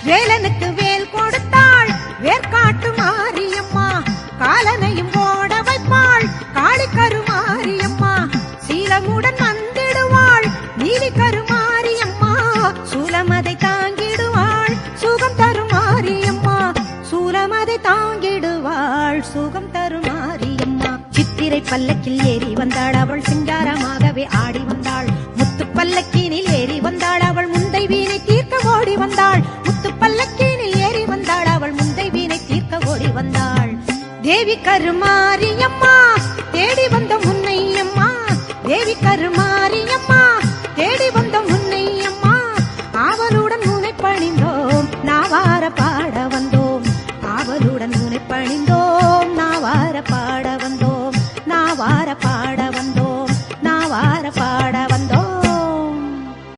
வேலனுக்கு வேல் கொடுத்தாள் வேர்காட்டு மாரியம்மா காலனையும் ஓட வைப்பாள் காளி கருமாரியம்மா சீலமுடன் வந்திடுவாள் நீலி கருமாரியம்மா சூலமதை தாங்கிடுவாள் சுகம் தருமாரியம்மா சூலமதை தாங்கிடுவாள் சுகம் தருமாரியம்மா சித்திரை பல்லக்கில் ஏறி வந்தாள் அவள் சிங்காரமாகவே ஆடி வந்தாள் முத்து பல்லக்கினில் ஏறி வந்தாள் அவள் முந்தை வீணை தீர்க்க ஓடி வந்தாள் முத்து பல்லக்கினில் ஏறி வந்தாள் அவள் முந்தை வீணை தீர்க்க ஓடி வந்தாள் தேவி கருமாரியம்மா தேடி வந்த முன்னையம்மா தேவி கருமாரியம்மா தேடி வந்த முன்னையம்மா ஆவலுடன் முனை பணிந்தோம் நாவார பாட வந்தோம் ஆவலுடன் முனை பணிந்தோம் நாவார பாட